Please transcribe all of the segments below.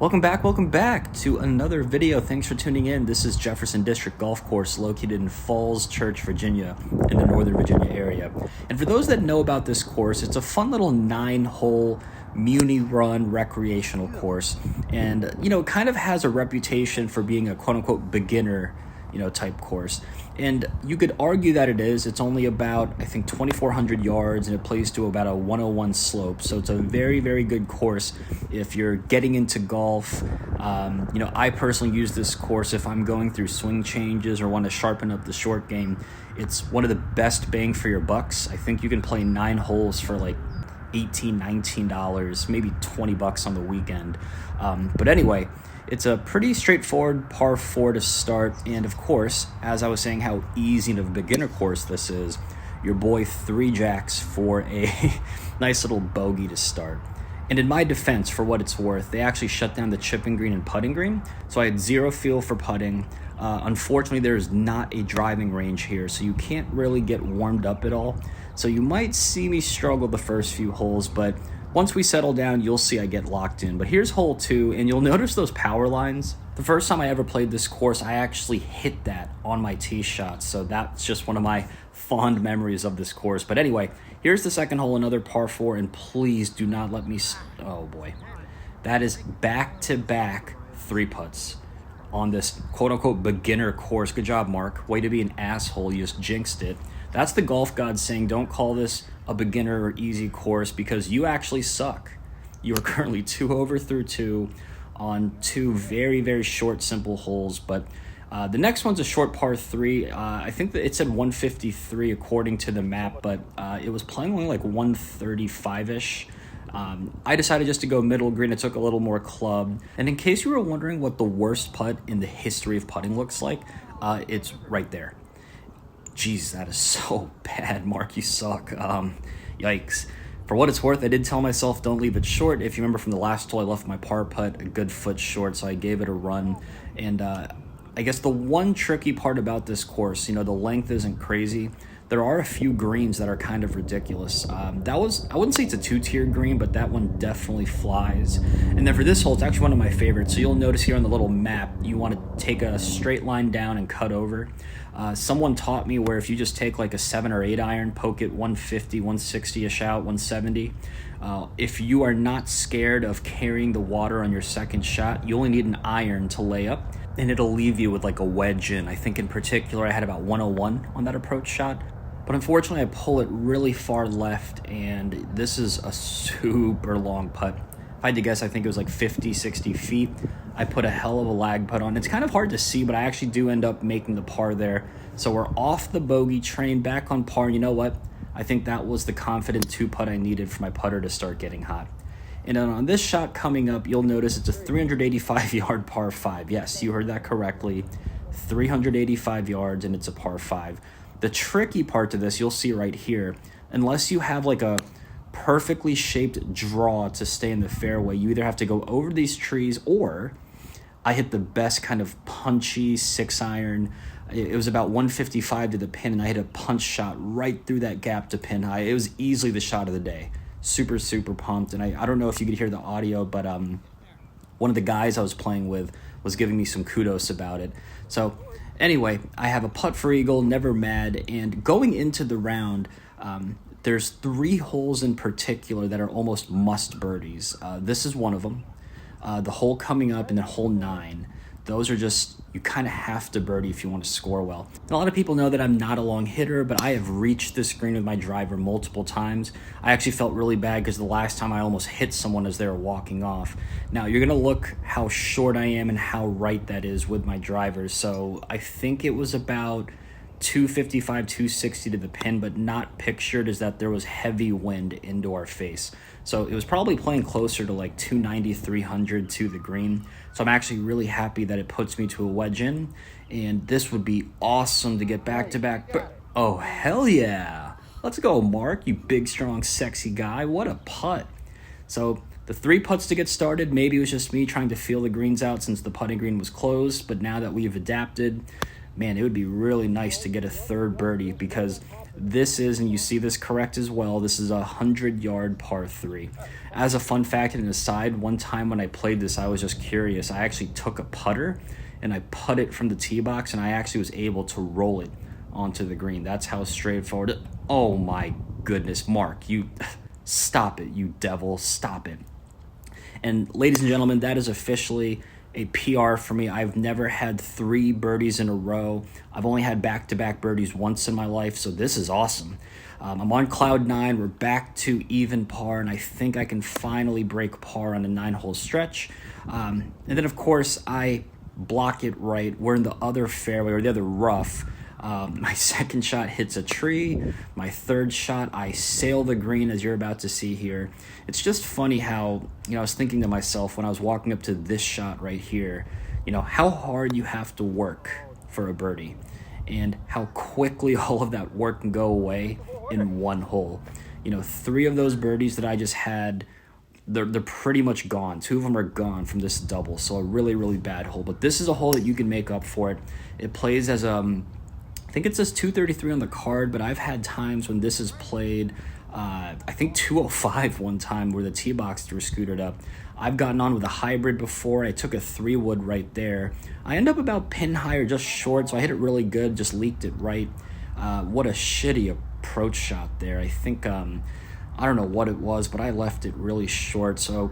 Welcome back to another video. Thanks for tuning in. This is Jefferson District Golf Course located in Falls Church, Virginia, in the Northern Virginia area. And for those that know about this course, it's a fun little 9-hole muni-run recreational course. And, it kind of has a reputation for being a quote-unquote beginner type course. And you could argue that it is. It's only about, I think, 2,400 yards, and it plays to about a 101 slope. So it's a very, very good course if you're getting into golf. I personally use this course if I'm going through swing changes or want to sharpen up the short game. It's one of the best bang for your bucks. I think you can play 9 holes for like $18, $19, maybe $20 on the weekend. But anyway, it's a pretty straightforward par 4 to start, and of course, as I was saying how easy of a beginner course this is, your boy 3 jacks for a nice little bogey to start. And in my defense, for what it's worth, they actually shut down the chipping green and putting green, so I had zero feel for putting. Unfortunately, there's not a driving range here, so you can't really get warmed up at all. So you might see me struggle the first few holes, but once we settle down, you'll see I get locked in. But here's hole 2, and you'll notice those power lines. The first time I ever played this course, I actually hit that on my tee shot, so that's just one of my fond memories of this course. But anyway, here's the second hole, another par 4, and please do not let me... Oh boy. That is back-to-back 3 putts on this quote-unquote beginner course. Good job, Mark. Way to be an asshole. You just jinxed it. That's the golf gods saying don't call this a beginner or easy course because you actually suck. You are currently 2 over through 2 on 2 very, very short, simple holes. But the next one's a short par 3. I think that it said 153 according to the map, but it was playing only like 135-ish. I decided just to go middle green. It took a little more club. And in case you were wondering what the worst putt in the history of putting looks like, it's right there. Jeez, that is so bad, Mark. You suck. Yikes. For what it's worth, I did tell myself don't leave it short. If you remember from the last hole, I left my par putt a good foot short, so I gave it a run. And I guess the one tricky part about this course, the length isn't crazy. There are a few greens that are kind of ridiculous. I wouldn't say it's a 2-tiered green, but that one definitely flies. And then for this hole, it's actually one of my favorites. So you'll notice here on the little map, you want to take a straight line down and cut over. Someone taught me where if you just take like a 7 or 8 iron, poke it 150, 160-ish out, 170. If you are not scared of carrying the water on your second shot, you only need an iron to lay up, and it'll leave you with like a wedge in. I think in particular, I had about 101 on that approach shot. But unfortunately, I pull it really far left, and this is a super long putt. If I had to guess, I think it was like 50, 60 feet. I put a hell of a lag putt on. It's kind of hard to see, but I actually do end up making the par there. So we're off the bogey train, back on par. You know what? I think that was the confident 2-putt I needed for my putter to start getting hot. And then on this shot coming up, you'll notice it's a 385-yard par 5. Yes, you heard that correctly. 385 yards, and it's a par 5. The tricky part to this, you'll see right here, unless you have like a perfectly shaped draw to stay in the fairway, you either have to go over these trees, or I hit the best kind of punchy 6-iron. It was about 155 to the pin, and I hit a punch shot right through that gap to pin high. It was easily the shot of the day. Super, super pumped. And I don't know if you could hear the audio, but one of the guys I was playing with was giving me some kudos about it. So anyway, I have a putt for eagle, never mad. And going into the round, there's 3 holes in particular that are almost must birdies. This is one of them. The hole coming up, and then hole 9. Those are just, you kind of have to birdie if you want to score well. And a lot of people know that I'm not a long hitter, but I have reached this green with my driver multiple times. I actually felt really bad because the last time I almost hit someone as they were walking off. Now, you're going to look how short I am and how right that is with my driver. So I think it was about 255, 260 to the pin, but not pictured is that there was heavy wind into our face. So it was probably playing closer to like 290, 300 to the green. So I'm actually really happy that it puts me to a wedge in, and this would be awesome to get back-to-back. Oh, hell yeah. Let's go, Mark, you big, strong, sexy guy. What a putt. So the 3 putts to get started, maybe it was just me trying to feel the greens out since the putting green was closed, but now that we've adapted, man, it would be really nice to get a 3rd birdie because This is, and you see this correct as well, this is a 100-yard par 3. As a fun fact and an aside, one time when I played this, I was just curious. I actually took a putter and I putted from the tee box, and I actually was able to roll it onto the green. That's how straightforward. Oh my goodness, Mark, you stop it, you devil, stop it. And ladies and gentlemen, that is officially a PR for me. I've never had 3 birdies in a row. I've only had back-to-back birdies once in my life, so this is awesome. I'm on cloud 9. We're back to even par, and I think I can finally break par on a 9-hole stretch. And then, of course, I block it right. We're in the other fairway, or the other rough. My second shot hits a tree. My third shot, I sail the green, as you're about to see here. It's just funny how, I was thinking to myself when I was walking up to this shot right here, how hard you have to work for a birdie and how quickly all of that work can go away in one hole. 3 of those birdies that I just had, they're pretty much gone. 2 of them are gone from this double, so a really, really bad hole. But this is a hole that you can make up for it. It plays as I think it says 233 on the card, but I've had times when this is played, I think 205 one time where the tee boxes were scooted up. I've gotten on with a hybrid before. I took a 3-wood right there. I end up about pin high or just short, so I hit it really good, just leaked it right. What a shitty approach shot there. I think, I don't know what it was, but I left it really short. So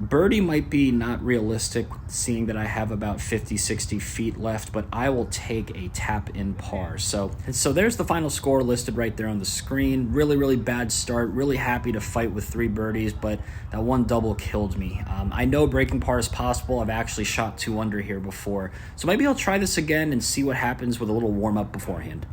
birdie might be not realistic, seeing that I have about 50, 60 feet left, but I will take a tap-in par. So there's the final score listed right there on the screen. Really, really bad start. Really happy to fight with 3 birdies, but that one double killed me. I know breaking par is possible. I've actually shot 2 under here before. So maybe I'll try this again and see what happens with a little warm-up beforehand.